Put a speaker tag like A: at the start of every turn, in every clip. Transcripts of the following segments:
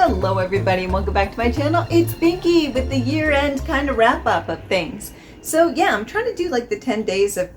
A: Hello everybody and welcome back to my channel. It's Pinky with the year-end kind of wrap-up of things. So yeah, I'm trying to do like the 10 days of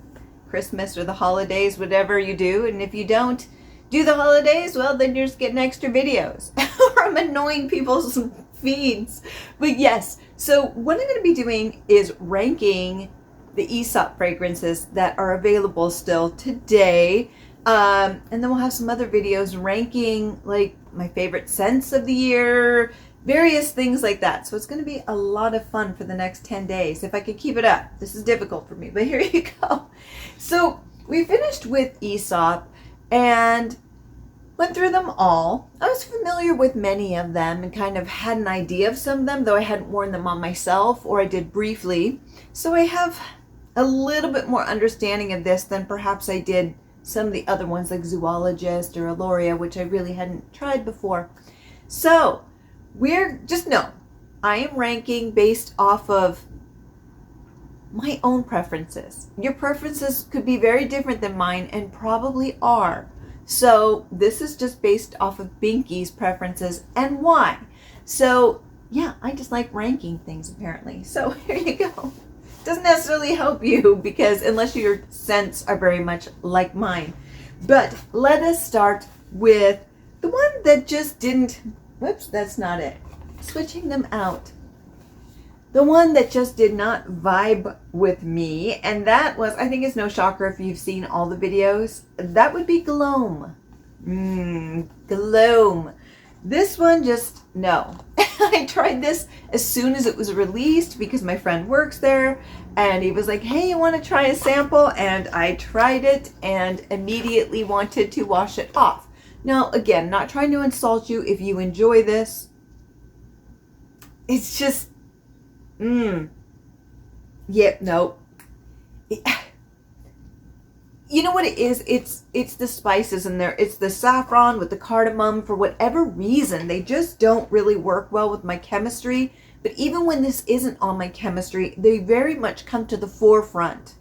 A: Christmas or the holidays, whatever you do. And if you don't do the holidays, well, then you're just getting extra videos. Or I'm annoying people's feeds. But yes, so what I'm going to be doing is ranking the Aesop fragrances that are available still today. And then we'll have some other videos ranking like my favorite scents of the year, various things like that. So it's going to be a lot of fun for the next 10 days if I can keep it up. This is difficult for me, but here you go. So we finished with Aesop and went through them all. I was familiar with many of them and kind of had an idea of some of them, though I hadn't worn them on myself, or I did briefly. So I have a little bit more understanding of this than perhaps I did some of the other ones like Zoologist or Aloria, which I really hadn't tried before. So we're just know I am ranking based off of my own preferences. Your preferences could be very different than mine and probably are. So this is just based off of Binky's preferences and why. So yeah, I just like ranking things apparently. So here you go. Doesn't necessarily help you because unless your scents are very much like mine. But let us start with the one that just didn't, whoops, that's not it. Switching them out. The one that just did not vibe with me, and that was, I think it's no shocker if you've seen all the videos, that would be Gloam. Gloam. This one just, no. I tried this as soon as it was released because my friend works there and he was like, hey, you want to try a sample? And I tried it and immediately wanted to wash it off. Now, again, not trying to insult you if you enjoy this. It's just, yep, no. You know what it is? It's the spices in there. It's the saffron with the cardamom. For whatever reason, they just don't really work well with my chemistry. But even when this isn't on my chemistry, they very much come to the forefront.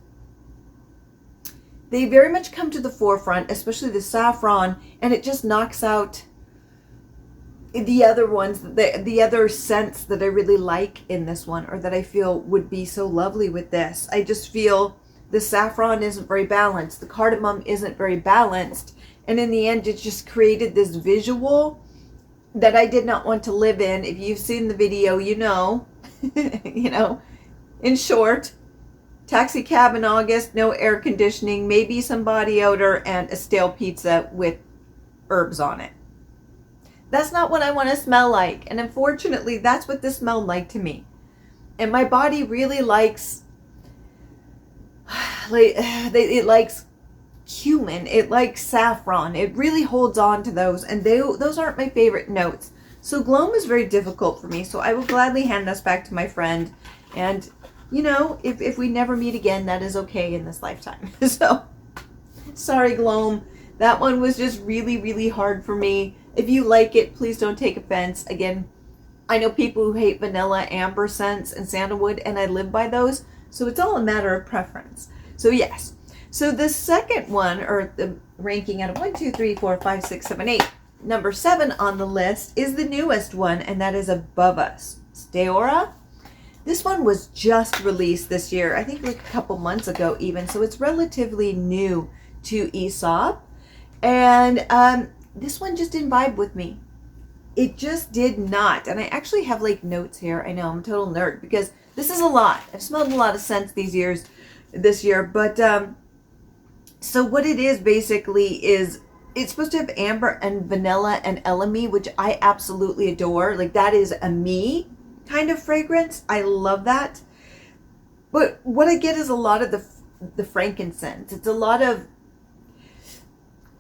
A: They very much come to the forefront, especially the saffron, and it just knocks out the other ones, the other scents that I really like in this one, or that I feel would be so lovely with this. I just feel the saffron isn't very balanced. The cardamom isn't very balanced. And in the end, it just created this visual that I did not want to live in. If you've seen the video, you know, in short, taxi cab in August, no air conditioning, maybe some body odor, and a stale pizza with herbs on it. That's not what I want to smell like. And unfortunately, that's what this smelled like to me. And my body really likes, it likes cumin, it likes saffron. It really holds on to those, and those aren't my favorite notes. So Gloam is very difficult for me, so I will gladly hand this back to my friend. And you know, if we never meet again, that is okay in this lifetime. So sorry, Gloam. That one was just really, really hard for me. If you like it, please don't take offense. Again, I know people who hate vanilla, amber scents, and sandalwood, and I live by those. So it's all a matter of preference. So yes. So the second one, or the ranking out of 1, 2, 3, 4, 5, 6, 7, 8, number 7 on the list is the newest one, and that is Above Us. Steora. This one was just released this year, I think like a couple months ago even, so it's relatively new to Aesop. And this one just didn't vibe with me. It just did not. And I actually have like notes here. I know I'm a total nerd because this is a lot. I've smelled a lot of scents this year. But so what it is basically is it's supposed to have amber and vanilla and elemi, which I absolutely adore. Like that is a me kind of fragrance. I love that. But what I get is a lot of the frankincense. It's a lot of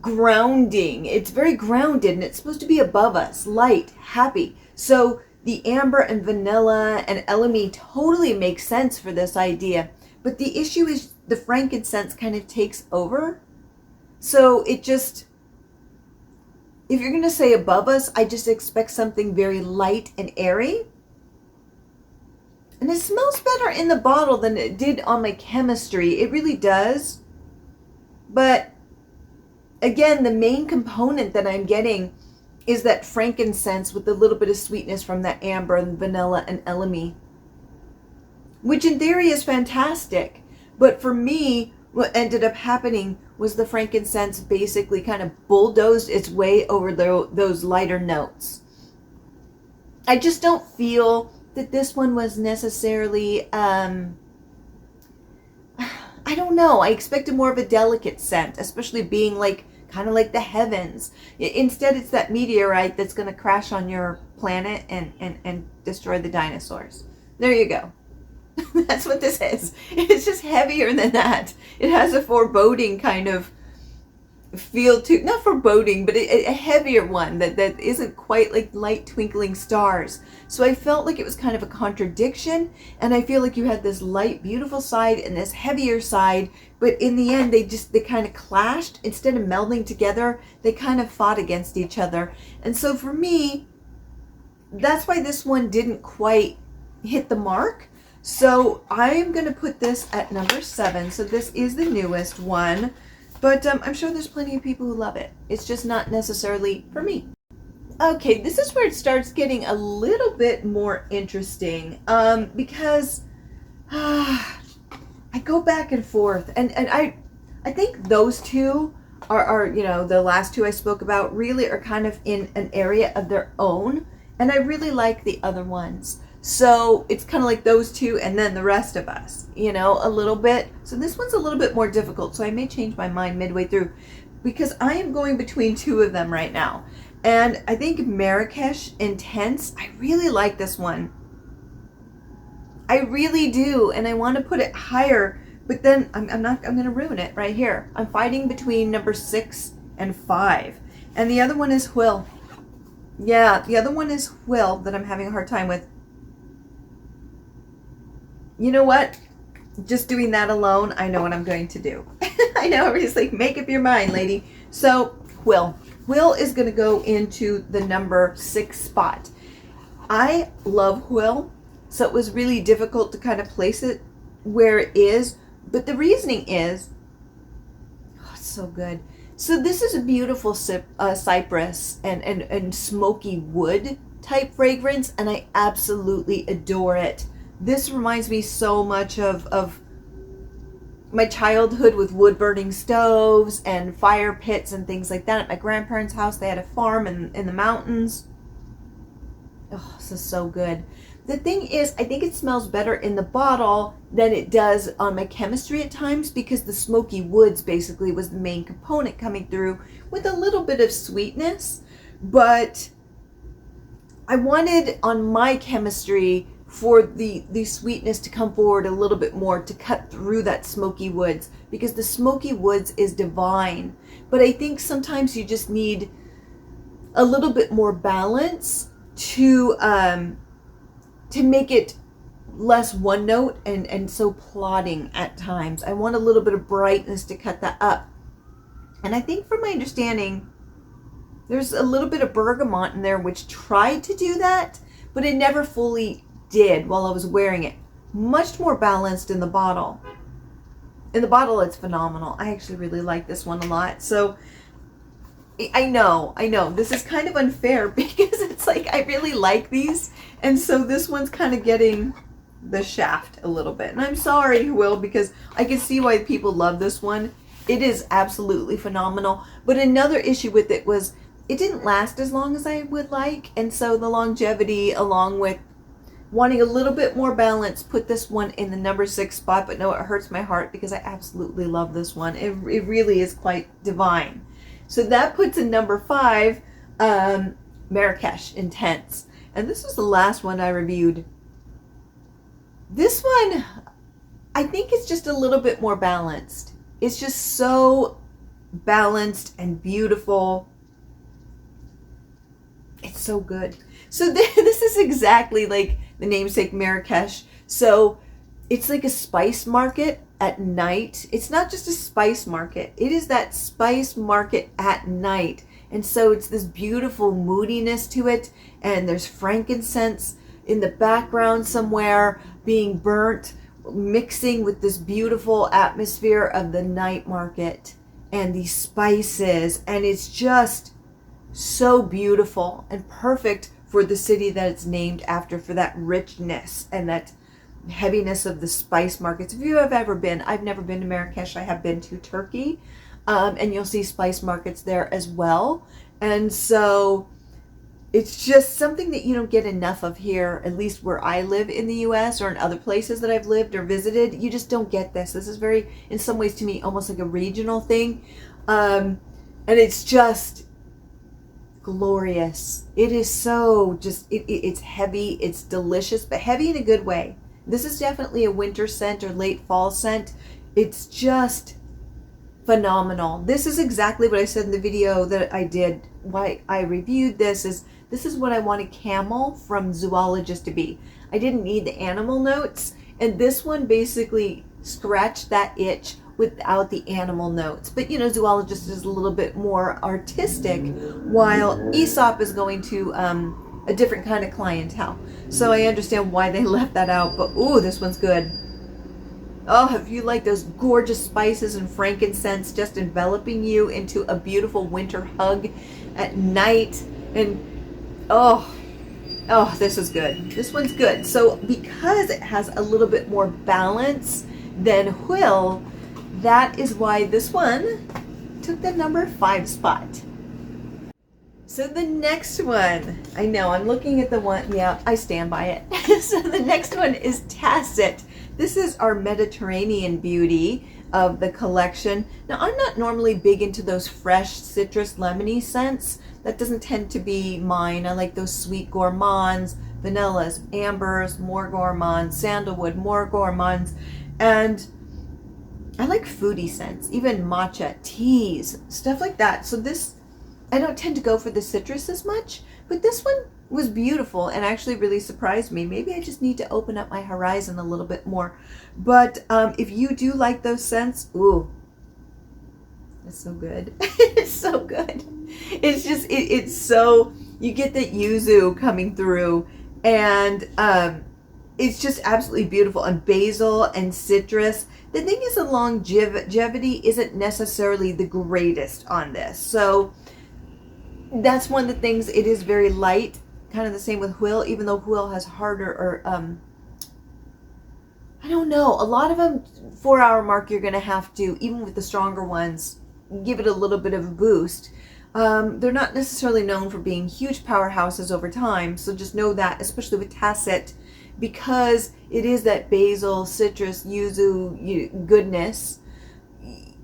A: grounding. It's very grounded, and it's supposed to be above us, light, happy. So the amber and vanilla and elemi totally makes sense for this idea. But the issue is the frankincense kind of takes over. So it just, if you're going to say above us, I just expect something very light and airy. And it smells better in the bottle than it did on my chemistry. It really does. But again, the main component that I'm getting is that frankincense with a little bit of sweetness from that amber and vanilla and elemi, which in theory is fantastic. But for me, what ended up happening was the frankincense basically kind of bulldozed its way over those lighter notes. I just don't feel that this one was necessarily, I don't know. I expected more of a delicate scent, especially being like, kind of like the heavens. Instead, it's that meteorite that's going to crash on your planet and destroy the dinosaurs. There you go. That's what this is. It's just heavier than that. It has a foreboding kind of feel to, not foreboding, but a heavier one that isn't quite like light twinkling stars. So I felt like it was kind of a contradiction, and I feel like you had this light, beautiful side and this heavier side, but in the end they kind of clashed. Instead of melding together, they kind of fought against each other. And so for me, that's why this one didn't quite hit the mark. So I am going to put this at number 7. So this is the newest one, but I'm sure there's plenty of people who love it. It's just not necessarily for me. Okay, this is where it starts getting a little bit more interesting, because I go back and forth, and I think those two are the last two I spoke about really are kind of in an area of their own, and I really like the other ones. So it's kind of like those two and then the rest of us, a little bit. So this one's a little bit more difficult. So I may change my mind midway through because I am going between two of them right now. And I think Marrakesh Intense, I really like this one. I really do. And I want to put it higher, but then I'm going to ruin it right here. I'm fighting between number 6 and 5. And the other one is Hwyl. Yeah, the other one is Hwyl that I'm having a hard time with. You know what? Just doing that alone, I know what I'm going to do. I know, everybody's like, make up your mind, lady. So, Hwyl. Hwyl is going to go into the number 6 spot. I love Hwyl, so it was really difficult to kind of place it where it is. But the reasoning is, it's so good. So this is a beautiful cypress and smoky wood type fragrance, and I absolutely adore it. This reminds me so much of my childhood with wood burning stoves and fire pits and things like that. At my grandparents' house, they had a farm in the mountains. Oh, this is so good. The thing is, I think it smells better in the bottle than it does on my chemistry at times, because the smoky woods basically was the main component coming through with a little bit of sweetness. But I wanted on my chemistry for the sweetness to come forward a little bit more to cut through that smoky woods, because the smoky woods is divine. But I think sometimes you just need a little bit more balance to make it less one note and so plodding at times. I want a little bit of brightness to cut that up. And I think from my understanding, there's a little bit of bergamot in there which tried to do that, but it never fully did while I was wearing it. Much more balanced in the bottle. In the bottle, it's phenomenal. I actually really like this one a lot. So I know this is kind of unfair because it's like I really like these, and so this one's kind of getting the shaft a little bit. And I'm sorry, Hwyl, because I can see why people love this one. It is absolutely phenomenal. But another issue with it was it didn't last as long as I would like, and so the longevity, along with wanting a little bit more balance, put this one in the number 6 spot. But no, it hurts my heart because I absolutely love this one. It really is quite divine. So that puts in number 5, Marrakesh Intense. And this was the last one I reviewed. This one, I think it's just a little bit more balanced. It's just so balanced and beautiful. It's so good. So this is exactly like the namesake Marrakesh. So it's like a spice market at night. It's not just a spice market. It is that spice market at night. And so it's this beautiful moodiness to it. And there's frankincense in the background somewhere being burnt, mixing with this beautiful atmosphere of the night market and these spices. And it's just so beautiful and perfect for the city that it's named after, for that richness and that heaviness of the spice markets. If you have ever been, I've never been to Marrakesh, I have been to Turkey, and you'll see spice markets there as well. And so it's just something that you don't get enough of here, at least where I live in the US or in other places that I've lived or visited. You just don't get this. This is very, in some ways to me, almost like a regional thing. And it's just glorious. It is so just, it's heavy, it's delicious, but heavy in a good way. This is definitely a winter scent or late fall scent. It's just phenomenal. This is exactly what I said in the video that I did, why I reviewed this is what I wanted Camel from Zoologist to be. I didn't need the animal notes, and this one basically scratched that itch without the animal notes. But you know, Zoologist is a little bit more artistic, while Aesop is going to a different kind of clientele. So I understand why they left that out, but ooh, this one's good. Oh, if you like those gorgeous spices and frankincense just enveloping you into a beautiful winter hug at night, and oh, this is good. This one's good. So because it has a little bit more balance than Huil, that is why this one took the number 5 spot. So the next one, I know I'm looking at the one, yeah, I stand by it. So the next one is Tacit. This is our Mediterranean beauty of the collection. Now, I'm not normally big into those fresh citrus lemony scents. That doesn't tend to be mine. I like those sweet gourmands, vanillas, ambers, more gourmands, sandalwood, more gourmands. And I like foodie scents, even matcha, teas, stuff like that. So this, I don't tend to go for the citrus as much, but this one was beautiful and actually really surprised me. Maybe I just need to open up my horizon a little bit more. But if you do like those scents, ooh, it's so good. It's so good. It's just, it's so, you get the yuzu coming through, and it's just absolutely beautiful. And basil and citrus. The thing is, the longevity isn't necessarily the greatest on this. So that's one of the things. It is very light, kind of the same with Huil, even though Huil has harder, or I don't know, a lot of them 4-hour mark you're going to have to, even with the stronger ones, give it a little bit of a boost. They're not necessarily known for being huge powerhouses over time, so just know that, especially with Tacit, because it is that basil, citrus, yuzu goodness,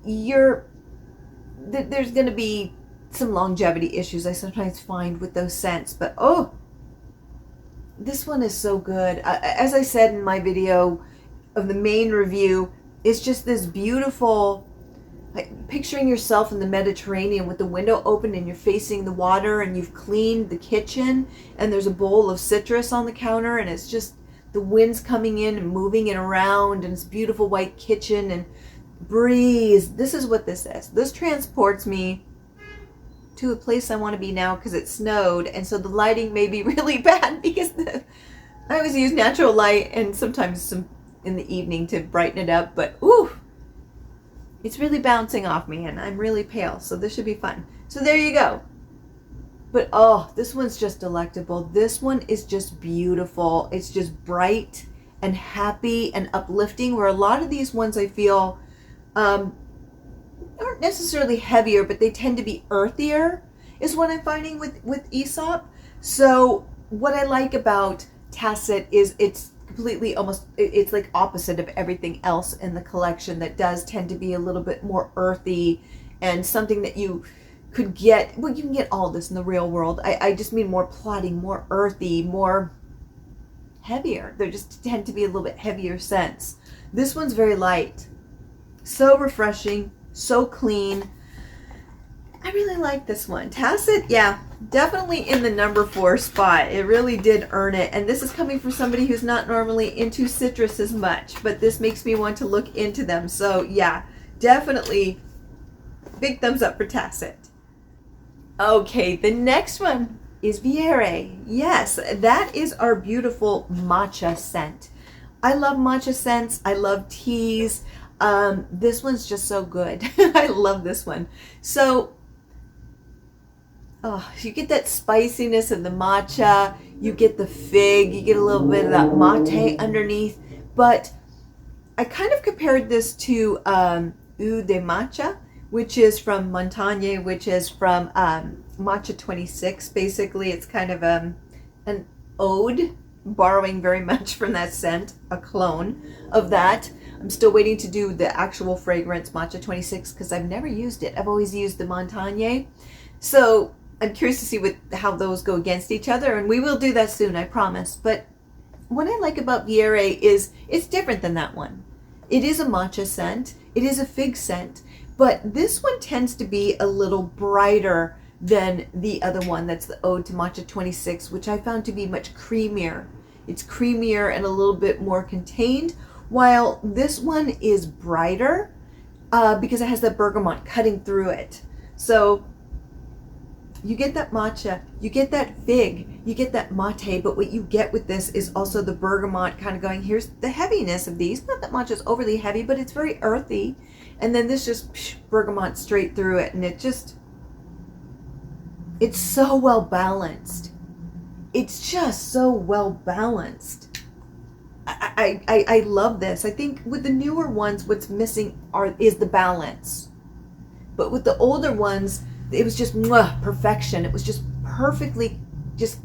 A: there's going to be some longevity issues I sometimes find with those scents. But oh, this one is so good. As I said in my video of the main review, it's just this beautiful, like, picturing yourself in the Mediterranean with the window open and you're facing the water and you've cleaned the kitchen and there's a bowl of citrus on the counter and it's just the wind's coming in and moving it around, and it's beautiful white kitchen and breeze. This is what this is. This transports me to a place I want to be now, because it snowed, and so the lighting may be really bad because I always use natural light and sometimes some in the evening to brighten it up, but ooh, it's really bouncing off me and I'm really pale, so this should be fun. So there you go. But oh, this one's just delectable. This one is just beautiful. It's just bright and happy and uplifting, where a lot of these ones I feel aren't necessarily heavier, but they tend to be earthier, is what I'm finding with Aesop. So what I like about Tacit is it's completely, almost, it's like opposite of everything else in the collection that does tend to be a little bit more earthy, and something that you could get, well, you can get all this in the real world. I just mean more plotting, more earthy, more heavier. They just tend to be a little bit heavier scents. This one's very light, so refreshing, so clean. I really like this one. Tacit, yeah, definitely in the number 4 spot. It really did earn it. And this is coming from somebody who's not normally into citrus as much, but this makes me want to look into them. So yeah, definitely big thumbs up for Tacit. Okay, the next one is Viere. Yes, that is our beautiful matcha scent. I love matcha scents. I love teas. This one's just so good. I love this one. So Oh, you get that spiciness of the matcha, you get the fig, you get a little bit of that mate underneath. But I kind of compared this to Eau de Matcha, which is from Montagne, which is from Matcha 26. Basically, it's kind of an ode, borrowing very much from that scent, a clone of that. I'm still waiting to do the actual fragrance Matcha 26 because I've never used it. I've always used the Montagne. So I'm curious to see how those go against each other, and we will do that soon, I promise. But what I like about Viere is it's different than that one. It is a matcha scent, it is a fig scent, but this one tends to be a little brighter than the other one. That's the Ode to Matcha 26, which I found to be much creamier. It's creamier and a little bit more contained, while this one is brighter because it has that bergamot cutting through it. So you get that matcha, you get that fig, you get that mate, but what you get with this is also the bergamot kind of going, here's the heaviness of these. Not that matcha is overly heavy, but it's very earthy. And then this just bergamot straight through it. And it's so well balanced. It's just so well balanced. I love this. I think with the newer ones, what's missing is the balance. But with the older ones, it was just perfection. It was just perfectly just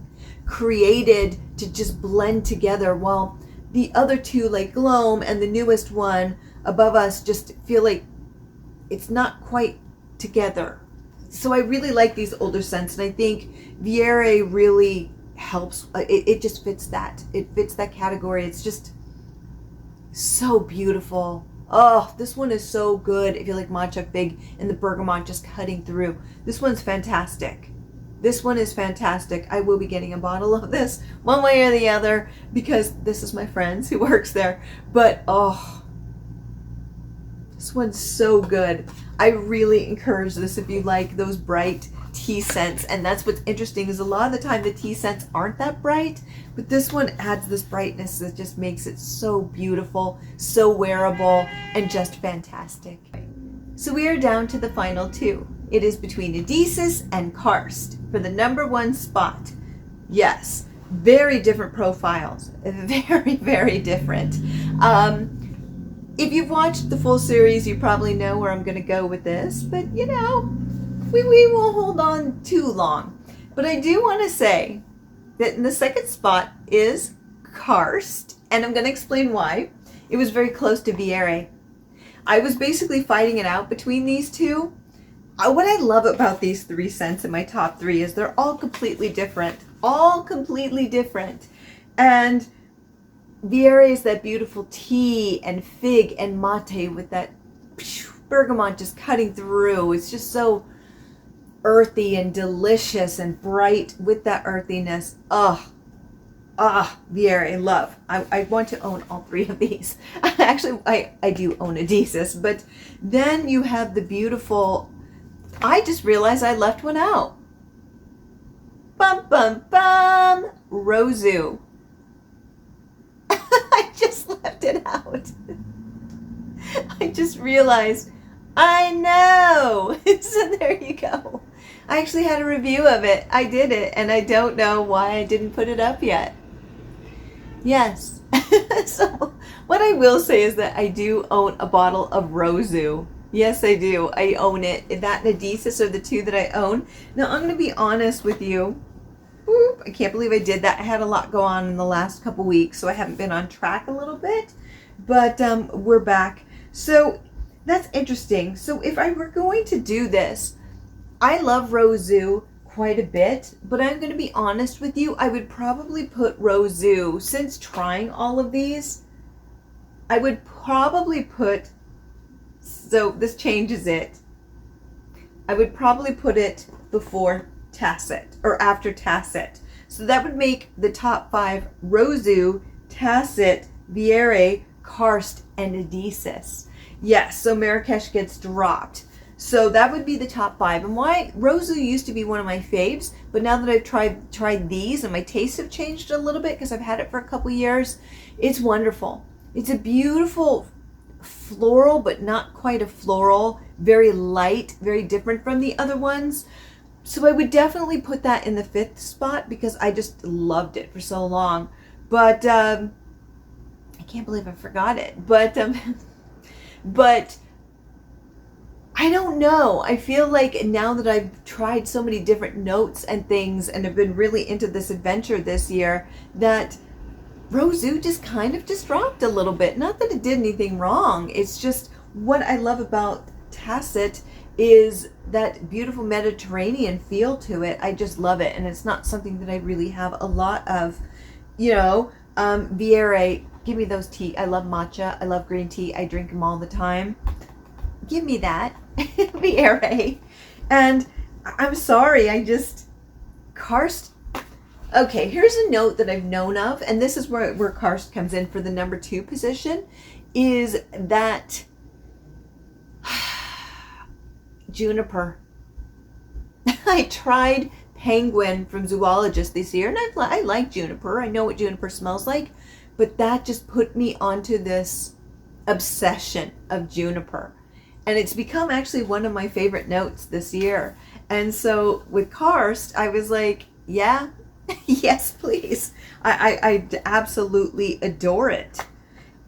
A: created to just blend together, while the other two, like Gloam and the newest one above us, just feel like it's not quite together. So I really like these older scents, and I think Viere really helps. It just fits that. It fits that category. It's just so beautiful. Oh, this one is so good if you like matcha fig and the bergamot just cutting through. This one's fantastic. This one is fantastic. I will be getting a bottle of this one way or the other because this is my friend's who works there. But oh, this one's so good. I really encourage this if you like those bright tea scents. And that's what's interesting, is a lot of the time the tea scents aren't that bright, but this one adds this brightness that just makes it so beautiful, so wearable, and just fantastic. So we are down to the final two. It is between Odysseus and Karst for the #1 spot. Yes, very different profiles. Very, very different. If you've watched the full series, you probably know where I'm going to go with this, but you know, we won't hold on too long. But I do want to say that in the second spot is Karst, and I'm going to explain why. It was very close to Viere. I was basically fighting it out between these two. What I love about these three scents in my top three is they're all completely different. All completely different. And Viere is that beautiful tea and fig and mate with that bergamot just cutting through. It's just so earthy and delicious and bright with that earthiness. Viere, love. I want to own all three of these. Actually, I do own Odysseus, but then you have the beautiful, I just realized I left one out. Bum, bum, bum. Rosu. I just left it out. I just realized, I know. So there you go. I actually had a review of it. I did it, and I don't know why I didn't put it up yet. Yes. So what I will say is that I do own a bottle of Rosu. Yes, I do. I own it. That and Odysseus are the two that I own. Now, I'm going to be honest with you. I can't believe I did that. I had a lot go on in the last couple weeks, so I haven't been on track a little bit. But we're back. So that's interesting. So if I were going to do this, I love Rosu quite a bit, but I'm going to be honest with you. I would probably put Rosu, since trying all of these, I would probably put, so this changes it. I would probably put it before Tacit or after Tacit. So that would make the top 5 Rosu, Tacit, Viere, Karst, and Odysseus. Yes, so Marrakesh gets dropped. So that would be the top 5. And why Rosu used to be one of my faves, but now that I've tried these and my tastes have changed a little bit because I've had it for a couple years, it's wonderful. It's a beautiful floral, but not quite a floral. Very light, very different from the other ones. So I would definitely put that in the 5th spot because I just loved it for so long. But I can't believe I forgot it. But I don't know. I feel like now that I've tried so many different notes and things and have been really into this adventure this year, that Roseau just kind of just dropped a little bit. Not that it did anything wrong. It's just what I love about Tacit is that beautiful Mediterranean feel to it. I just love it. And it's not something that I really have a lot of, Vieira, give me those tea. I love matcha. I love green tea. I drink them all the time. Give me that. Vieira. And I'm sorry, Karst. Okay, here's a note that I've known of, and this is where Karst comes in for the number 2 position, is that juniper. I tried penguin from Zoologist this year, and I like juniper. I know what juniper smells like, but that just put me onto this obsession of juniper. And it's become actually one of my favorite notes this year. And so with Karst, I was like, yeah, yes, please. I absolutely adore it.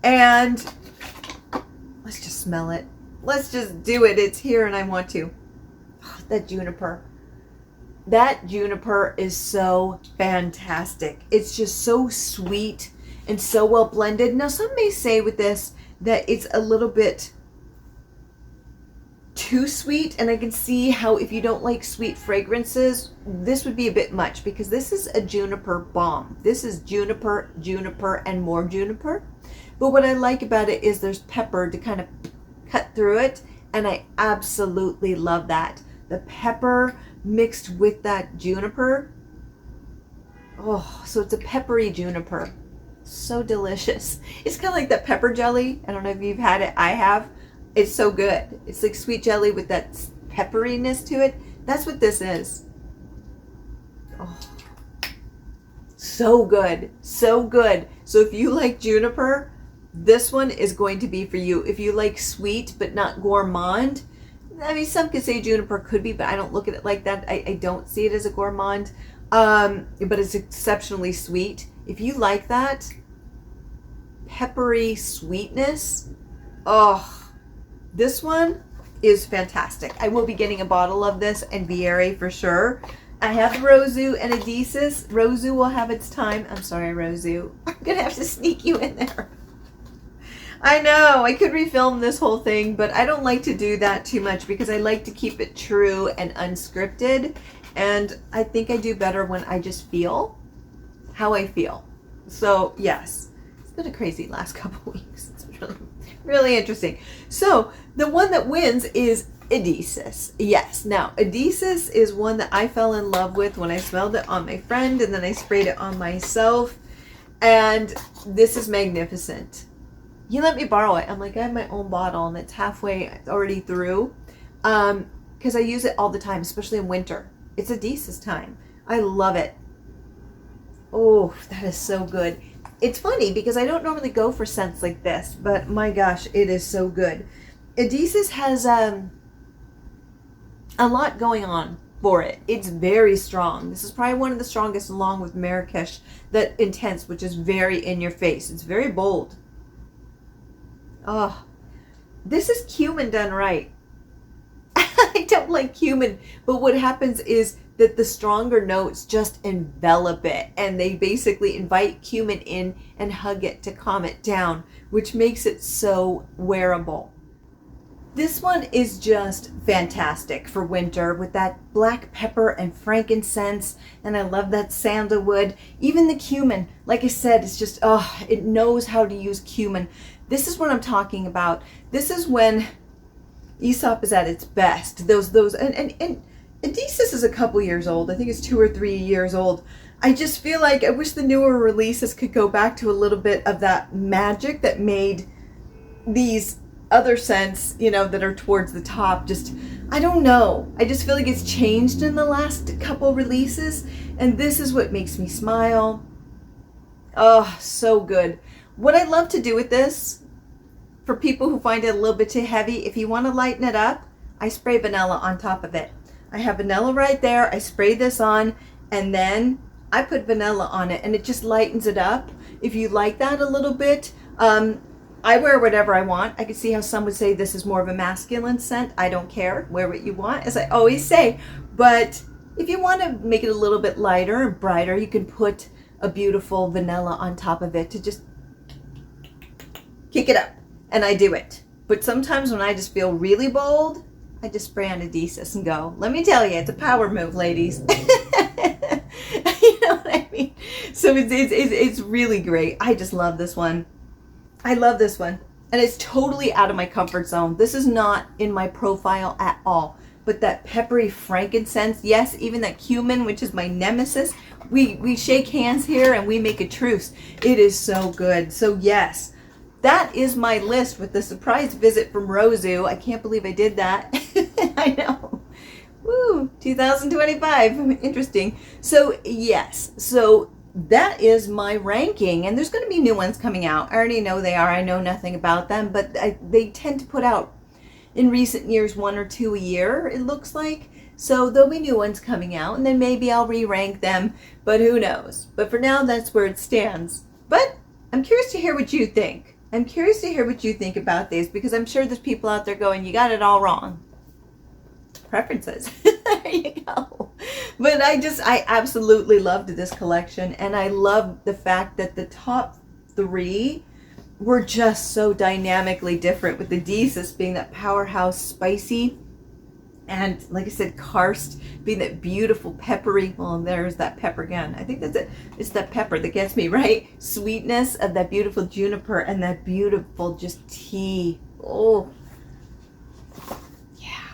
A: And let's just smell it. Let's just do it. It's here and I want to. Oh, that juniper. That juniper is so fantastic. It's just so sweet and so well blended. Now, some may say with this that it's a little bit too sweet, and I can see how if you don't like sweet fragrances, this would be a bit much, because this is a juniper bomb. This is juniper, and more juniper. But what I like about it is there's pepper to kind of cut through it, and I absolutely love that. The pepper mixed with that juniper. Oh, so it's a peppery juniper. So delicious. It's kind of like that pepper jelly. I don't know if you've had it. I have. It's so good. It's like sweet jelly with that pepperiness to it. That's what this is. Oh, so good. So good. So if you like juniper, this one is going to be for you. If you like sweet but not gourmand, I mean, some could say juniper could be, but I don't look at it like that. I don't see it as a gourmand, but it's exceptionally sweet. If you like that peppery sweetness, oh, this one is fantastic. I will be getting a bottle of this and Vieira for sure. I have Roseau and Odysseus. Roseau will have its time. I'm sorry, Roseau. I'm going to have to sneak you in there. I know, I could refilm this whole thing, but I don't like to do that too much because I like to keep it true and unscripted. And I think I do better when I just feel how I feel. So, yes, it's been a crazy last couple weeks. It's really, really interesting. So, the one that wins is Odysseus. Yes, now, Odysseus is one that I fell in love with when I smelled it on my friend, and then I sprayed it on myself. And this is magnificent. He let me borrow it. I'm like, I have my own bottle and it's halfway already through. Because I use it all the time, especially in winter. It's Odysseus time. I love it. Oh, that is so good. It's funny because I don't normally go for scents like this, but my gosh, it is so good. Odysseus has a lot going on for it. It's very strong. This is probably one of the strongest, along with Marrakesh, that intense, which is very in your face. It's very bold. Oh, this is cumin done right. I don't like cumin, but what happens is that the stronger notes just envelop it, and they basically invite cumin in and hug it to calm it down, which makes it so wearable. This one is just fantastic for winter with that black pepper and frankincense, and I love that sandalwood. Even the cumin, like I said, it's just, oh, it knows how to use cumin. This is what I'm talking about. This is when Aesop is at its best. And Odysseus is a couple years old. I think it's 2 or 3 years old. I just feel like I wish the newer releases could go back to a little bit of that magic that made these other scents, that are towards the top. Just, I don't know. I just feel like it's changed in the last couple releases. And this is what makes me smile. Oh, so good. What I love to do with this, for people who find it a little bit too heavy, if you want to lighten it up, I spray vanilla on top of it. I have vanilla right there. I spray this on, and then I put vanilla on it, and it just lightens it up. If you like that a little bit, I wear whatever I want. I can see how some would say this is more of a masculine scent. I don't care. Wear what you want, as I always say. But if you want to make it a little bit lighter and brighter, you can put a beautiful vanilla on top of it to just kick it up. And I do it. But sometimes when I just feel really bold, I just spray on Aesop and go. Let me tell you, it's a power move, ladies. You know what I mean? So it's really great. I just love this one. I love this one. And it's totally out of my comfort zone. This is not in my profile at all. But that peppery frankincense, yes, even that cumin, which is my nemesis, we shake hands here and we make a truce. It is so good. So yes, that is my list with the surprise visit from Rosu. I can't believe I did that. I know. Woo, 2025. Interesting. So yes, so that is my ranking, and there's going to be new ones coming out. I already know they are. I know nothing about them, but they tend to put out in recent years 1 or 2 a year, it looks like. So there'll be new ones coming out, and then maybe I'll re-rank them, but who knows. But for now, that's where it stands. But I'm curious to hear what you think. I'm curious to hear what you think about these, because I'm sure there's people out there going, you got it all wrong. Preferences. There you go. But I absolutely loved this collection, and I love the fact that the top 3 were just so dynamically different, with the Aesop being that powerhouse spicy, and like I said, Karst being that beautiful peppery, well, there's that pepper again. I think that's it. It's that pepper that gets me, right? Sweetness of that beautiful juniper and that beautiful just tea. Oh, yeah,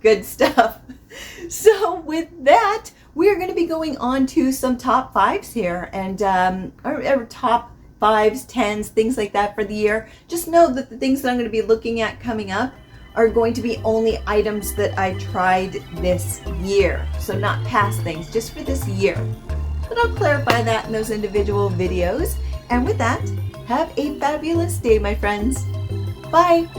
A: good stuff. So with that, we are going to be going on to some top 5s here, and our top 5s, 10s, things like that for the year. Just know that the things that I'm going to be looking at coming up are going to be only items that I tried this year. So not past things, just for this year. But I'll clarify that in those individual videos. And with that, have a fabulous day, my friends. Bye.